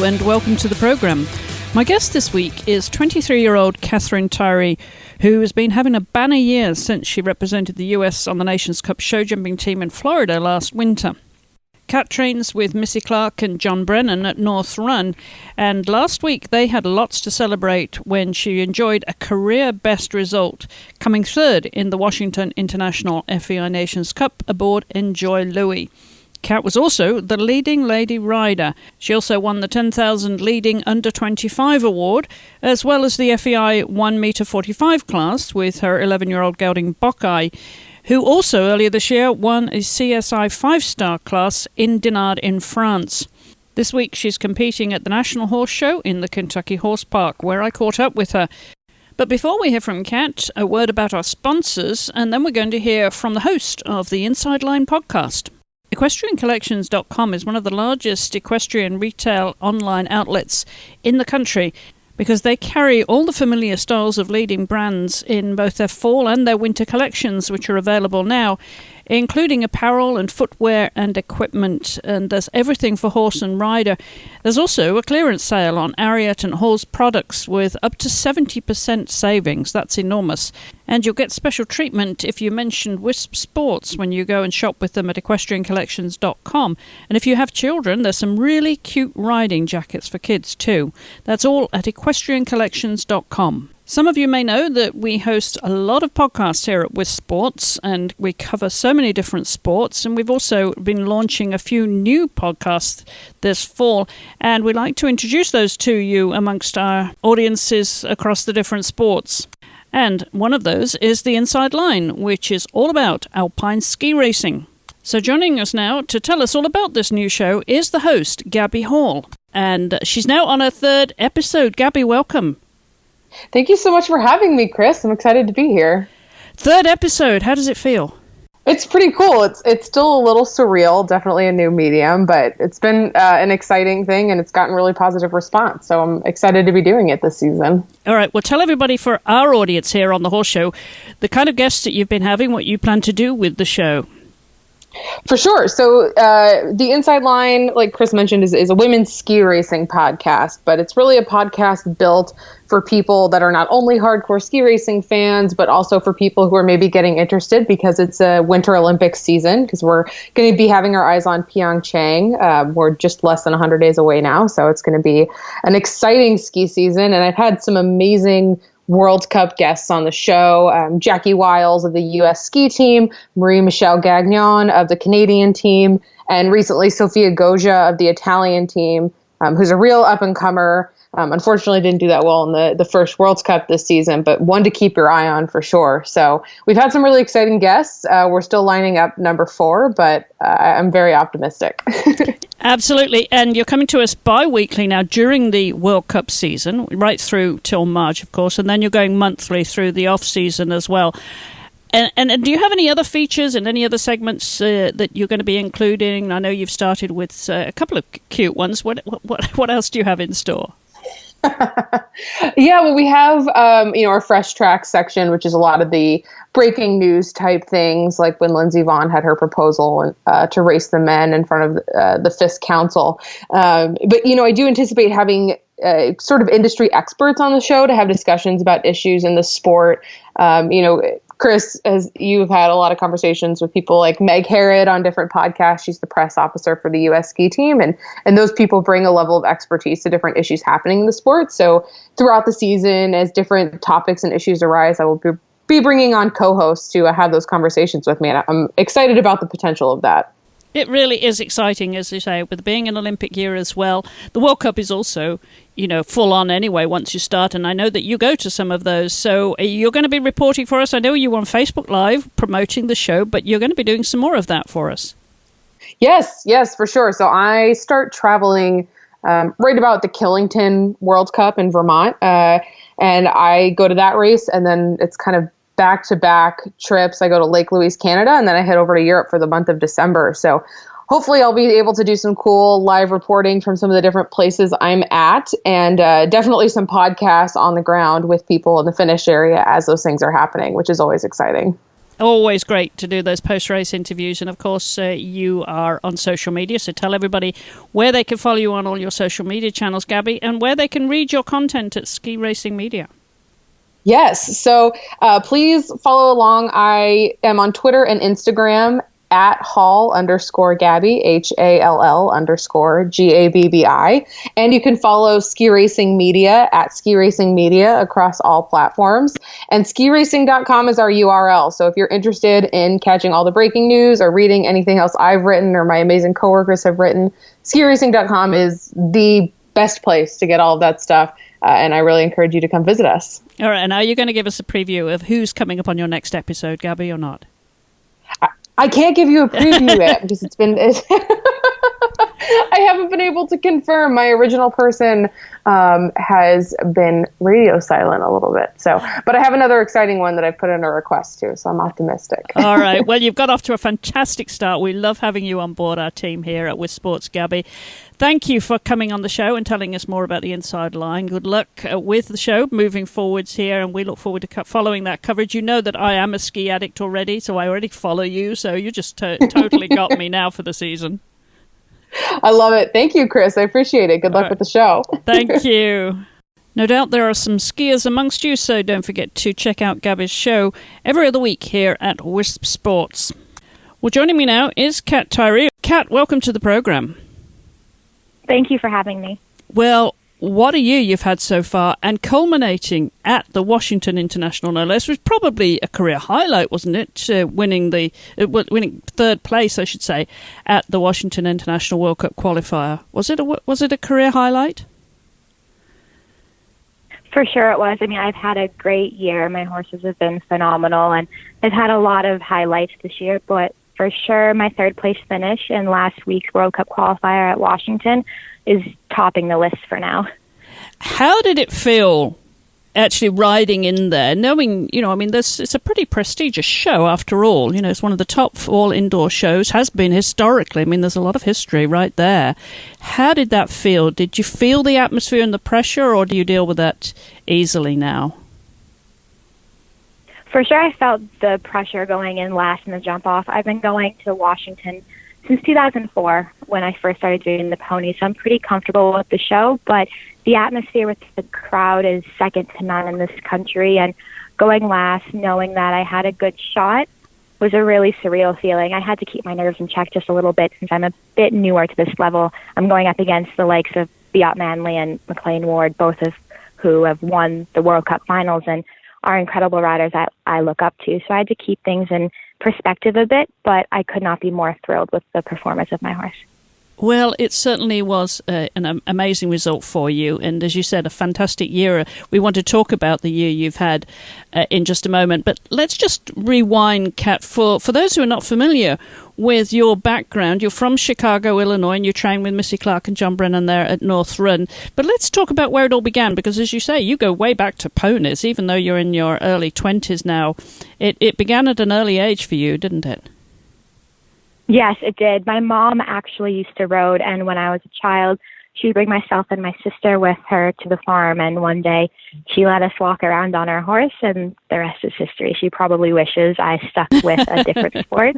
and welcome to the program. My guest this week is 23-year-old Catherine Tyree, who has been having a banner year since she represented the US on the Nations Cup show jumping team in Florida last winter. Cat trains with Missy Clark and John Brennan at North Run, and last week they had lots to celebrate when she enjoyed a career best result, coming third in the Washington International FEI Nations Cup aboard Enjoy Louis. Cat was also the leading lady rider. She also won the 10,000 leading under 25 award, as well as the FEI 1 meter 45 class with her 11-year-old gelding Bokkai, who also earlier this year won a CSI 5-star class in Dinard in France. This week she's competing at the National Horse Show in the Kentucky Horse Park, where I caught up with her. But before we hear from Cat, a word about our sponsors, and then we're going to hear from the host of the Inside Line podcast. EquestrianCollections.com is one of the largest equestrian retail online outlets in the country because they carry all the familiar styles of leading brands in both their fall and their winter collections, which are available now, including apparel and footwear and equipment, and there's everything for horse and rider. There's also a clearance sale on Ariat and Hall's products with up to 70% savings. That's enormous. And you'll get special treatment if you mention Wisp Sports when you go and shop with them at EquestrianCollections.com. And if you have children, there's some really cute riding jackets for kids too. That's all at EquestrianCollections.com. Some of you may know that we host a lot of podcasts here at Wisp Sports, and we cover so many different sports, and we've also been launching a few new podcasts this fall, and we'd like to introduce those to you amongst our audiences across the different sports. And one of those is the Inside Line, which is all about alpine ski racing. So joining us now to tell us all about this new show is the host, Gabby Hall, and she's now on her third episode. Gabby, welcome. Thank you so much for having me, Chris. I'm excited to be here. Third episode, how does it feel? It's pretty cool. It's still a little surreal, definitely a new medium, but it's been an exciting thing, and it's gotten really positive response. So I'm excited to be doing it this season. All right. Well, tell everybody, for our audience here on the Horse Show, the kind of guests that you've been having, what you plan to do with the show. For sure. So the Inside Line, like Chris mentioned, is a women's ski racing podcast, but it's really a podcast built for people that are not only hardcore ski racing fans, but also for people who are maybe getting interested because it's a Winter Olympics season, because we're going to be having our eyes on Pyeongchang. We're just less than 100 days away now, so it's going to be an exciting ski season. And I've had some amazing World Cup guests on the show, Jackie Wiles of the U.S. ski team, Marie-Michelle Gagnon of the Canadian team, and recently Sofia Goggia of the Italian team, who's a real up-and-comer. Unfortunately, didn't do that well in the first World Cup this season, but one to keep your eye on for sure. So we've had some really exciting guests. We're still lining up number 4, but I'm very optimistic. Absolutely. And you're coming to us bi-weekly now during the World Cup season, right through till March, of course, and then you're going monthly through the off-season as well. And do you have any other features and any other segments that you're going to be including? I know you've started with a couple of cute ones. What else do you have in store? Yeah, well, we have, our Fresh Tracks section, which is a lot of the breaking news type things, like when Lindsey Vonn had her proposal to race the men in front of the FIS Council. But, I do anticipate having sort of industry experts on the show to have discussions about issues in the sport. Chris, as you've had a lot of conversations with people like Meg Harrod on different podcasts. She's the press officer for the U.S. ski team. And those people bring a level of expertise to different issues happening in the sport. So throughout the season, as different topics and issues arise, I will be bringing on co-hosts to have those conversations with me. And I'm excited about the potential of that. It really is exciting, as you say, with being an Olympic year as well. The World Cup is also, full on anyway once you start. And I know that you go to some of those. So you're going to be reporting for us. I know you're on Facebook Live promoting the show, but you're going to be doing some more of that for us. Yes, for sure. So I start traveling right about the Killington World Cup in Vermont. And I go to that race, and then it's kind of back-to-back trips. I go to Lake Louise, Canada, and then I head over to Europe for the month of December. So hopefully I'll be able to do some cool live reporting from some of the different places I'm at, and definitely some podcasts on the ground with people in the Finnish area as those things are happening, which is always exciting. Always great to do those post-race interviews. And, of course, you are on social media, so tell everybody where they can follow you on all your social media channels, Gabby, and where they can read your content at Ski Racing Media. Yes. So please follow along. I am on Twitter and Instagram at Hall_Gabby, HALL_GABBI. And you can follow Ski Racing Media at Ski Racing Media across all platforms. And skiracing.com is our URL. So if you're interested in catching all the breaking news or reading anything else I've written or my amazing coworkers have written, skiracing.com is the best place to get all of that stuff. And I really encourage you to come visit us. All right. And are you going to give us a preview of who's coming up on your next episode, Gabby, or not? I can't give you a preview yet because I haven't been able to confirm. My original person has been radio silent a little bit. But I have another exciting one that I've put in a request to, so I'm optimistic. All right. Well, you've got off to a fantastic start. We love having you on board our team here at With Sports, Gabby. Thank you for coming on the show and telling us more about the inside line. Good luck with the show moving forwards here, and we look forward to following that coverage. You know that I am a ski addict already, so I already follow you, so you just totally got me now for the season. I love it. Thank you, Chris. I appreciate it. Good luck with the show. Thank you. No doubt there are some skiers amongst you, so don't forget to check out Gabby's show every other week here at Wisp Sports. Well, joining me now is Kat Tyree. Kat, welcome to the program. Thank you for having me. Well, what a year you've had so far, and culminating at the Washington International, no less, was probably a career highlight, wasn't it? Winning third place, I should say, at the Washington International World Cup qualifier. Was it a career highlight? For sure it was. I mean, I've had a great year. My horses have been phenomenal, and I've had a lot of highlights this year, but for sure my third place finish in last week's World Cup qualifier at Washington is topping the list for now. How did it feel actually riding in there, knowing, it's a pretty prestigious show after all. It's one of the top all indoor shows, has been historically. I mean, there's a lot of history right there. How did that feel? Did you feel the atmosphere and the pressure, or do you deal with that easily now? For sure, I felt the pressure going in last in the jump off. I've been going to Washington since 2004 when I first started doing the pony, so I'm pretty comfortable with the show, but the atmosphere with the crowd is second to none in this country, and going last, knowing that I had a good shot, was a really surreal feeling. I had to keep my nerves in check just a little bit since I'm a bit newer to this level. I'm going up against the likes of Beat Manley and McLean Ward, both of who have won the World Cup finals and are incredible riders that I look up to. So I had to keep things in perspective a bit, but I could not be more thrilled with the performance of my horse. Well, it certainly was an amazing result for you. And as you said, a fantastic year. We want to talk about the year you've had in just a moment. But let's just rewind, Kat, for those who are not familiar with your background. You're from Chicago, Illinois, and you trained with Missy Clark and John Brennan there at North Run. But let's talk about where it all began, because as you say, you go way back to ponies, even though you're in your early 20s now. It began at an early age for you, didn't it? Yes, it did. My mom actually used to rode, and when I was a child, she would bring myself and my sister with her to the farm, and one day she let us walk around on her horse, and the rest is history. She probably wishes I stuck with a different sport.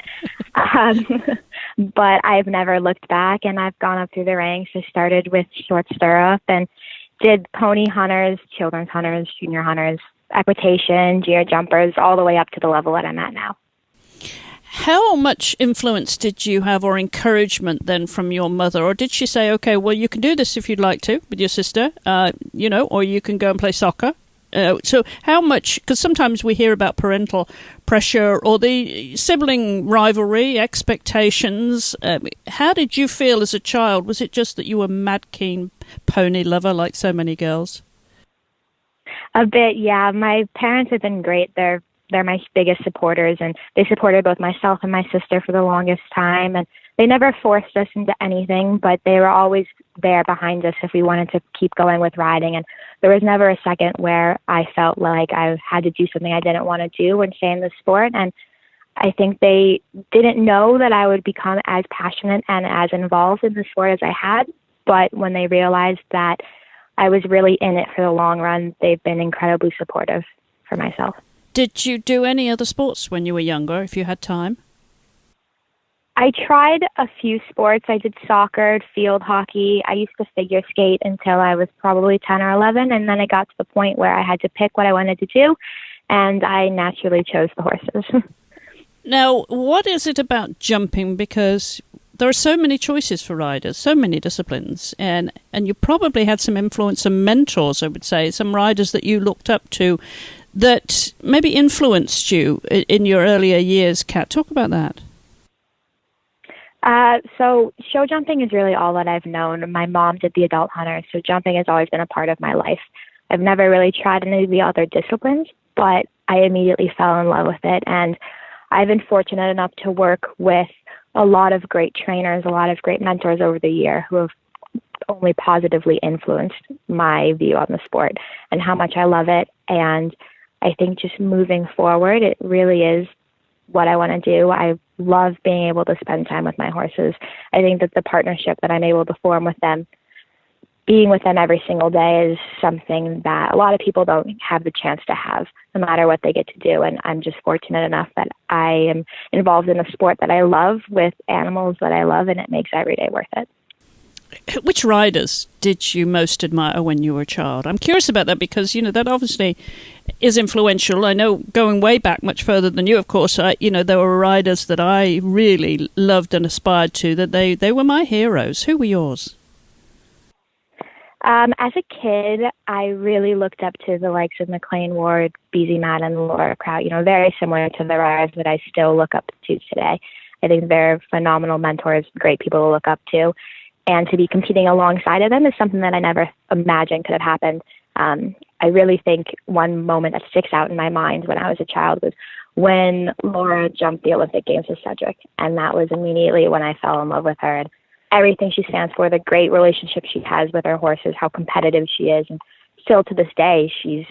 But I've never looked back, and I've gone up through the ranks. I started with short stirrup and did pony hunters, children's hunters, junior hunters, equitation, gear jumpers, all the way up to the level that I'm at now. How much influence did you have, or encouragement then, from your mother? Or did she say, okay, well, you can do this if you'd like to with your sister, or you can go and play soccer? So how much, because sometimes we hear about parental pressure or the sibling rivalry, expectations. How did you feel as a child? Was it just that you were mad keen pony lover like so many girls? A bit, yeah. My parents have been great. They're my biggest supporters, and they supported both myself and my sister for the longest time. And they never forced us into anything, but they were always there behind us if we wanted to keep going with riding. And there was never a second where I felt like I had to do something I didn't want to do when staying in the sport. And I think they didn't know that I would become as passionate and as involved in the sport as I had. But when they realized that I was really in it for the long run, they've been incredibly supportive for myself. Did you do any other sports when you were younger, if you had time? I tried a few sports. I did soccer, field hockey. I used to figure skate until I was probably 10 or 11, and then it got to the point where I had to pick what I wanted to do, and I naturally chose the horses. Now, what is it about jumping? Because there are so many choices for riders, so many disciplines, and you probably had some influence, some mentors, I would say, some riders that you looked up to that maybe influenced you in your earlier years. Kat, talk about that. So show jumping is really all that I've known. My mom did the adult hunter, so jumping has always been a part of my life. I've never really tried any of the other disciplines, but I immediately fell in love with it. And I've been fortunate enough to work with a lot of great trainers, a lot of great mentors over the year who have only positively influenced my view on the sport and how much I love it. And I think just moving forward, it really is what I want to do. I love being able to spend time with my horses. I think that the partnership that I'm able to form with them, being with them every single day, is something that a lot of people don't have the chance to have, no matter what they get to do. And I'm just fortunate enough that I am involved in a sport that I love with animals that I love, and it makes every day worth it. Which riders did you most admire when you were a child? I'm curious about that because, that obviously is influential. I know going way back much further than you, of course, there were riders that I really loved and aspired to, that they were my heroes. Who were yours? As a kid, I really looked up to the likes of McLean Ward, BZ Madden, Laura Kraut, very similar to the riders that I still look up to today. I think they're phenomenal mentors, great people to look up to. And to be competing alongside of them is something that I never imagined could have happened. I really think one moment that sticks out in my mind when I was a child was when Laura jumped the Olympic Games with Cedric. And that was immediately when I fell in love with her. And everything she stands for, the great relationship she has with her horses, how competitive she is. And still to this day, she's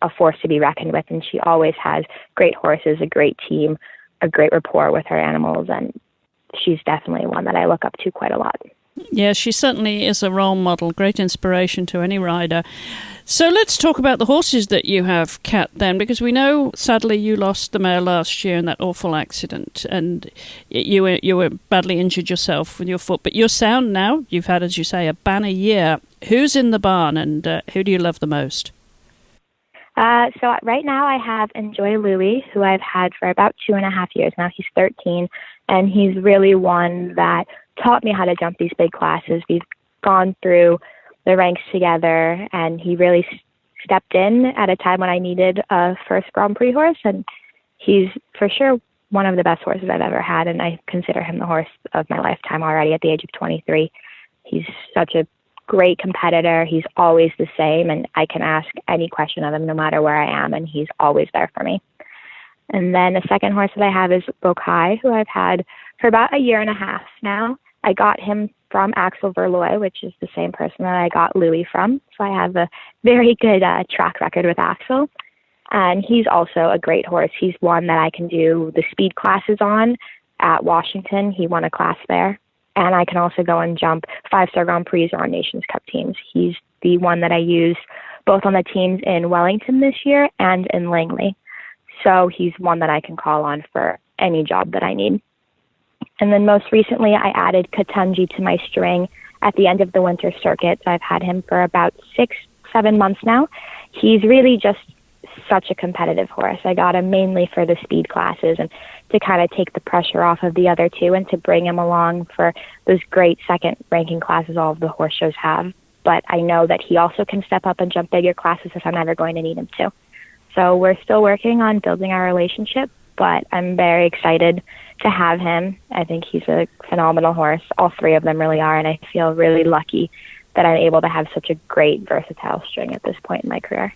a force to be reckoned with. And she always has great horses, a great team, a great rapport with her animals. And she's definitely one that I look up to quite a lot. Yeah, she certainly is a role model, great inspiration to any rider. So let's talk about the horses that you have, Kat, then, because we know, sadly, you lost the mare last year in that awful accident, and you were badly injured yourself with your foot. But you're sound now. You've had, as you say, a banner year. Who's in the barn, and who do you love the most? So right now I have Enjoy Louie, who I've had for about 2.5 years now. He's 13, and he's really one that taught me how to jump these big classes. We've gone through the ranks together, and he really stepped in at a time when I needed a first Grand Prix horse, and he's for sure one of the best horses I've ever had, and I consider him the horse of my lifetime already at the age of 23. He's such a great competitor. He's always the same, and I can ask any question of him no matter where I am, and he's always there for me. And then the second horse that I have is Bokai, who I've had for about 1.5 years now. I got him from Axel Verlooy, which is the same person that I got Louis from. So I have a very good track record with Axel. And he's also a great horse. He's one that I can do the speed classes on at Washington. He won a class there. And I can also go and jump 5-star Grand Prix or on Nations Cup teams. He's the one that I use both on the teams in Wellington this year and in Langley. So he's one that I can call on for any job that I need. And then most recently, I added Katunji to my string at the end of the winter circuit. So I've had him for about 6-7 months now. He's really just such a competitive horse. I got him mainly for the speed classes and to kind of take the pressure off of the other two and to bring him along for those great second ranking classes all of the horse shows have. But I know that he also can step up and jump bigger classes if I'm ever going to need him to. So we're still working on building our relationship, but I'm very excited to have him. I think he's a phenomenal horse. All three of them really are, and I feel really lucky that I'm able to have such a great, versatile string at this point in my career.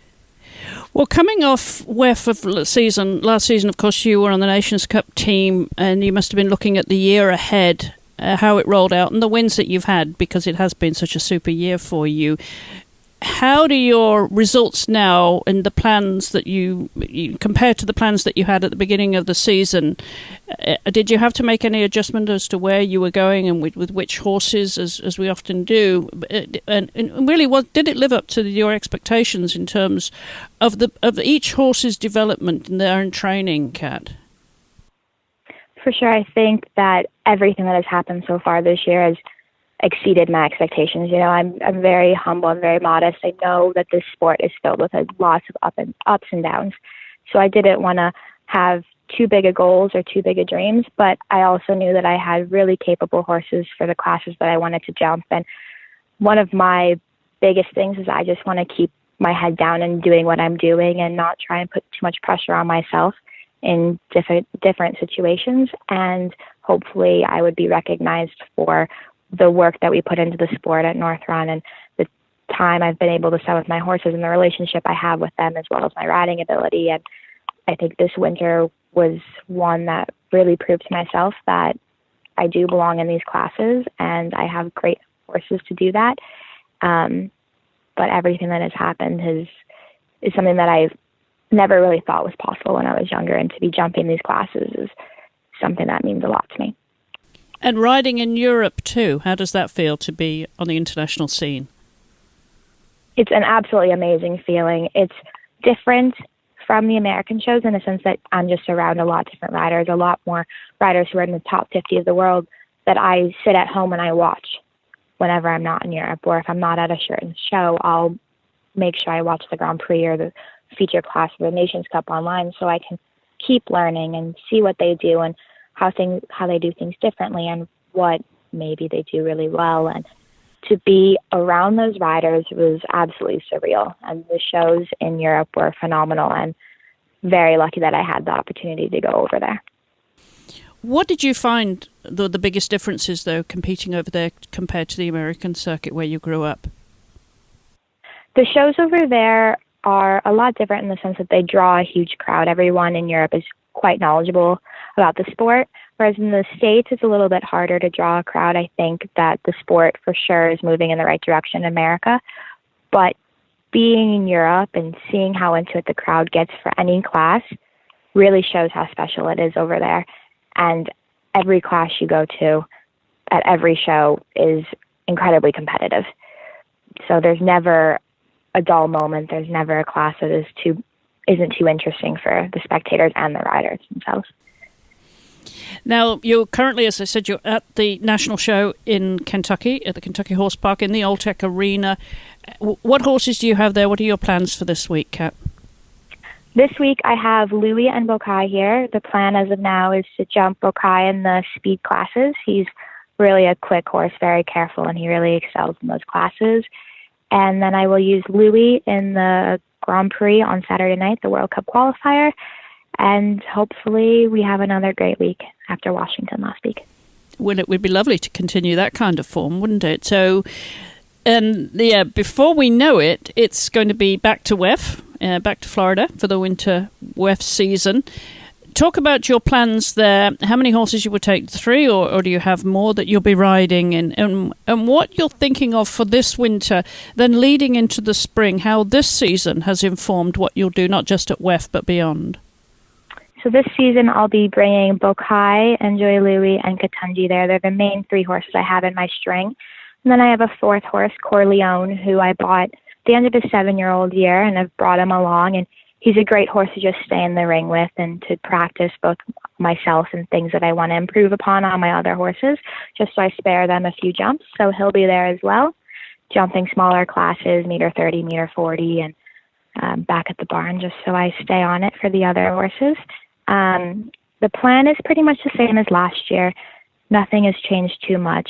Well, coming off WEF of last season, of course, you were on the Nations Cup team, and you must have been looking at the year ahead, how it rolled out, and the wins that you've had, because it has been such a super year for you. How do your results now and the plans that you compared to the plans that you had at the beginning of the season? Did you have to make any adjustment as to where you were going and with which horses, as we often do? And really, did it live up to your expectations in terms of each horse's development in their own training, Kat? For sure, I think that everything that has happened so far this year has exceeded my expectations. You know, I'm very humble and very modest. I know that this sport is filled with lots of ups and downs. So I didn't want to have too big of goals or too big of dreams, but I also knew that I had really capable horses for the classes that I wanted to jump. And one of my biggest things is I just want to keep my head down and doing what I'm doing and not try and put too much pressure on myself in different situations. And hopefully I would be recognized for the work that we put into the sport at North Run and the time I've been able to spend with my horses and the relationship I have with them, as well as my riding ability. And I think this winter was one that really proved to myself that I do belong in these classes and I have great horses to do that. But everything that has happened is something that I've never really thought was possible when I was younger, and to be jumping these classes is something that means a lot to me. And riding in Europe too, how does that feel to be on the international scene? It's an absolutely amazing feeling. It's different from the American shows in the sense that I'm just around a lot of different riders, a lot more riders who are in the top 50 of the world that I sit at home and I watch whenever I'm not in Europe. Or if I'm not at a certain show, I'll make sure I watch the Grand Prix or the feature class or the Nations Cup online so I can keep learning and see what they do and how they do things differently and what maybe they do really well. And to be around those riders was absolutely surreal. And the shows in Europe were phenomenal, and very lucky that I had the opportunity to go over there. What did you find the biggest differences, though, competing over there compared to the American circuit where you grew up? The shows over there are a lot different in the sense that they draw a huge crowd. Everyone in Europe is quite knowledgeable about the sport, whereas in the States it's a little bit harder to draw a crowd. I think that the sport for sure is moving in the right direction in America, but being in Europe and seeing how into it the crowd gets for any class really shows how special it is over there. And every class you go to at every show is incredibly competitive. So there's never a dull moment. There's never a class that isn't too interesting for the spectators and the riders themselves. Now, you're currently, as I said, you're at the national show in Kentucky, at the Kentucky Horse Park in the Old Tech Arena. What horses do you have there? What are your plans for this week, Kat? This week I have Louis and Bokai here. The plan as of now is to jump Bokai in the speed classes. He's really a quick horse, very careful, and he really excels in those classes. And then I will use Louis in the Grand Prix on Saturday night, the World Cup qualifier. And hopefully we have another great week after Washington last week. Well, it would be lovely to continue that kind of form, wouldn't it? So, before we know it, it's going to be back to WEF, back to Florida for the winter WEF season. Talk about your plans there. How many horses you will take? 3, or do you have more that you'll be riding? And what you're thinking of for this winter, then leading into the spring, how this season has informed what you'll do, not just at WEF, but beyond. So this season I'll be bringing Bokai, Enjoy Louis, and Katunji there. They're the main 3 horses I have in my string. And then I have a 4th horse, Corleone, who I bought at the end of his 7-year-old year, and I've brought him along. And he's a great horse to just stay in the ring with and to practice both myself and things that I want to improve upon on my other horses, just so I spare them a few jumps. So he'll be there as well, jumping smaller classes, meter 30, meter 40, and back at the barn, just so I stay on it for the other horses. The plan is pretty much the same as last year. Nothing has changed too much.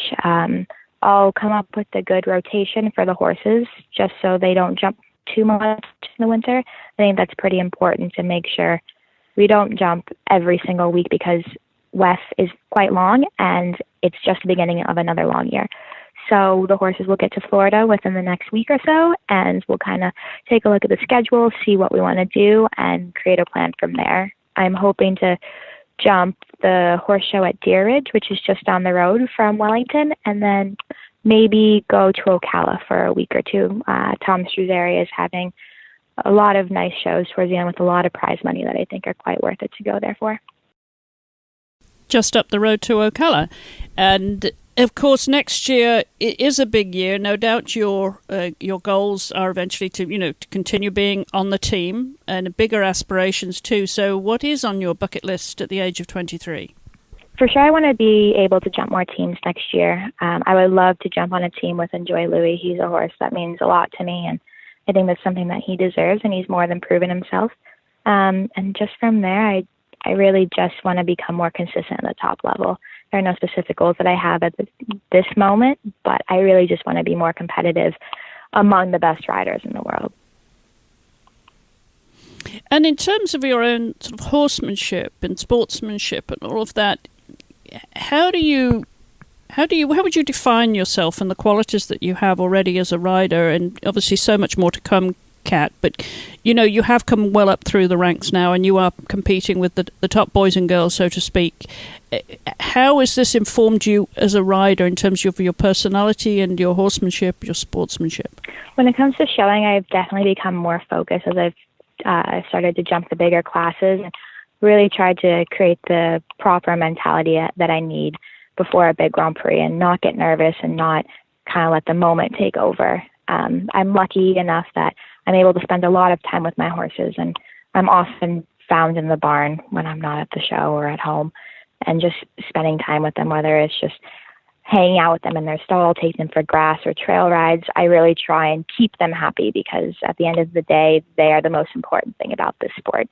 I'll come up with a good rotation for the horses just so they don't jump too much in the winter. I think that's pretty important to make sure we don't jump every single week because WEF is quite long and it's just the beginning of another long year. So the horses will get to Florida within the next week or so, and we'll kind of take a look at the schedule, see what we want to do, and create a plan from there. I'm hoping to jump the horse show at Deer Ridge, which is just down the road from Wellington, and then maybe go to Ocala for a week or two. Tom Stru's area is having a lot of nice shows towards the end with a lot of prize money that I think are quite worth it to go there for. Just up the road to Ocala. And of course, next year it is a big year. No doubt your goals are eventually to continue being on the team and bigger aspirations too. So what is on your bucket list at the age of 23? For sure, I want to be able to jump more teams next year. I would love to jump on a team with Enjoy Louis. He's a horse that means a lot to me, and I think that's something that he deserves, and he's more than proven himself. And just from there, I really just want to become more consistent at the top level. There are no specific goals that I have at this moment, but I really just want to be more competitive among the best riders in the world. And in terms of your own sort of horsemanship and sportsmanship and all of that, how would you define yourself and the qualities that you have already as a rider? And obviously so much more to come, Kat, but you have come well up through the ranks now, and you are competing with the top boys and girls, so to speak. How has this informed you as a rider in terms of your personality and your horsemanship, your sportsmanship? When it comes to showing, I've definitely become more focused as I've started to jump the bigger classes and really tried to create the proper mentality that I need before a big Grand Prix and not get nervous and not kind of let the moment take over. I'm lucky enough that I'm able to spend a lot of time with my horses, and I'm often found in the barn when I'm not at the show or at home, and just spending time with them, whether it's just hanging out with them in their stall, taking them for grass or trail rides. I really try and keep them happy, because at the end of the day, they are the most important thing about this sport.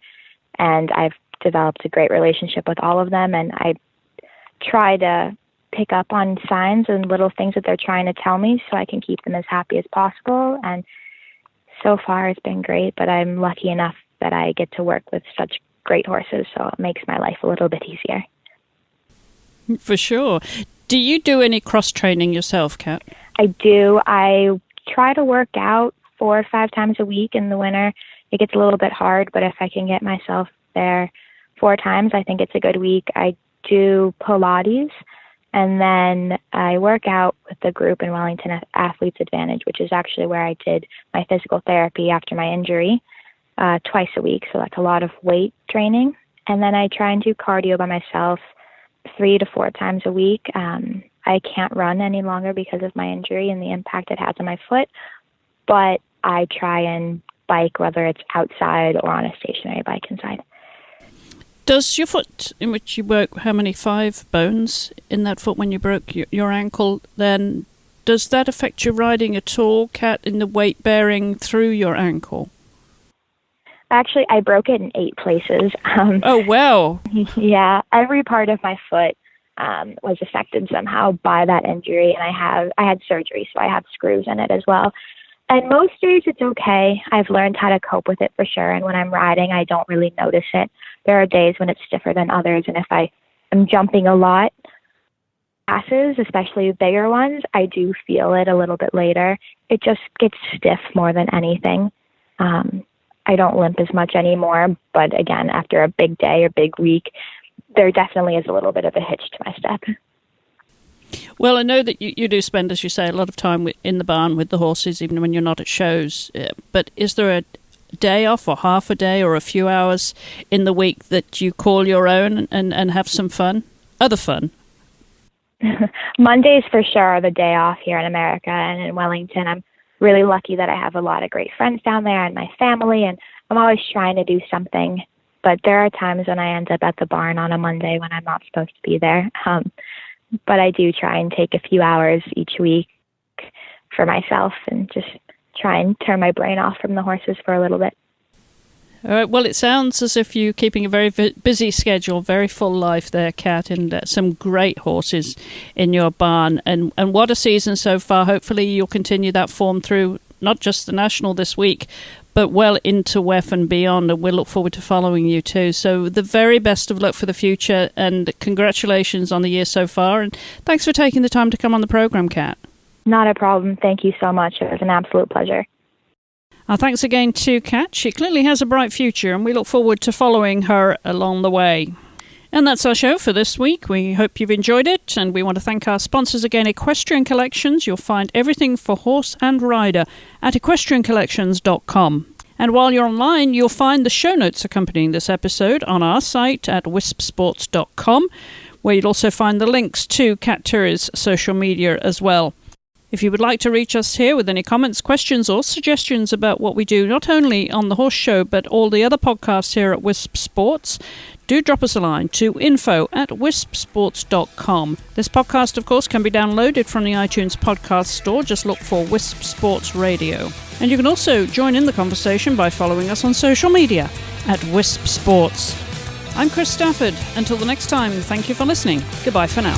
And I've developed a great relationship with all of them, and I try to pick up on signs and little things that they're trying to tell me so I can keep them as happy as possible. And so far it's been great, but I'm lucky enough that I get to work with such great horses, so it makes my life a little bit easier. For sure. Do you do any cross-training yourself, Kat? I do. I try to work out 4 or 5 times a week in the winter. It gets a little bit hard, but if I can get myself there 4 times, I think it's a good week. I do Pilates, and then I work out with the group in Wellington Athletes Advantage, which is actually where I did my physical therapy after my injury, twice a week. So that's a lot of weight training. And then I try and do cardio by myself 3 to 4 times a week. I can't run any longer because of my injury and the impact it has on my foot, but I try and bike, whether it's outside or on a stationary bike inside. Does your foot, in which you broke, how many, 5 bones in that foot when you broke your ankle, then does that affect your riding at all, Kat, in the weight bearing through your ankle? Actually, I broke it in 8 places. Oh, wow. Yeah, every part of my foot was affected somehow by that injury, and I had surgery, so I have screws in it as well. And most days it's okay. I've learned how to cope with it for sure, and when I'm riding, I don't really notice it. There are days when it's stiffer than others, and if I am jumping a lot, passes, especially bigger ones, I do feel it a little bit later. It just gets stiff more than anything. I don't limp as much anymore, but again, after a big day or big week, there definitely is a little bit of a hitch to my step. Well, I know that you do spend, as you say, a lot of time in the barn with the horses, even when you're not at shows. But is there a day off or half a day or a few hours in the week that you call your own and have some fun? Other fun? Mondays for sure are the day off here in America and in Wellington. I'm really lucky that I have a lot of great friends down there and my family, and I'm always trying to do something. But there are times when I end up at the barn on a Monday when I'm not supposed to be there. But I do try and take a few hours each week for myself and just try and turn my brain off from the horses for a little bit. All right. Well, it sounds as if you're keeping a very busy schedule, very full life there, Kat, and some great horses in your barn. And what a season so far. Hopefully you'll continue that form through not just the National this week, but well into WEF and beyond, and we'll look forward to following you too. So the very best of luck for the future, and congratulations on the year so far. And thanks for taking the time to come on the program, Kat. Not a problem. Thank you so much. It was an absolute pleasure. Thanks again to Kat. She clearly has a bright future, and we look forward to following her along the way. And that's our show for this week. We hope you've enjoyed it, and we want to thank our sponsors again, Equestrian Collections. You'll find everything for horse and rider at equestriancollections.com. And while you're online, you'll find the show notes accompanying this episode on our site at wispsports.com, where you'll also find the links to Cat Terrier's social media as well. If you would like to reach us here with any comments, questions or suggestions about what we do, not only on the Horse Show, but all the other podcasts here at Wisp Sports, do drop us a line to info@wispsports.com. This podcast, of course, can be downloaded from the iTunes podcast store. Just look for Wisp Sports Radio. And you can also join in the conversation by following us on social media at Wisp Sports. I'm Chris Stafford. Until the next time, thank you for listening. Goodbye for now.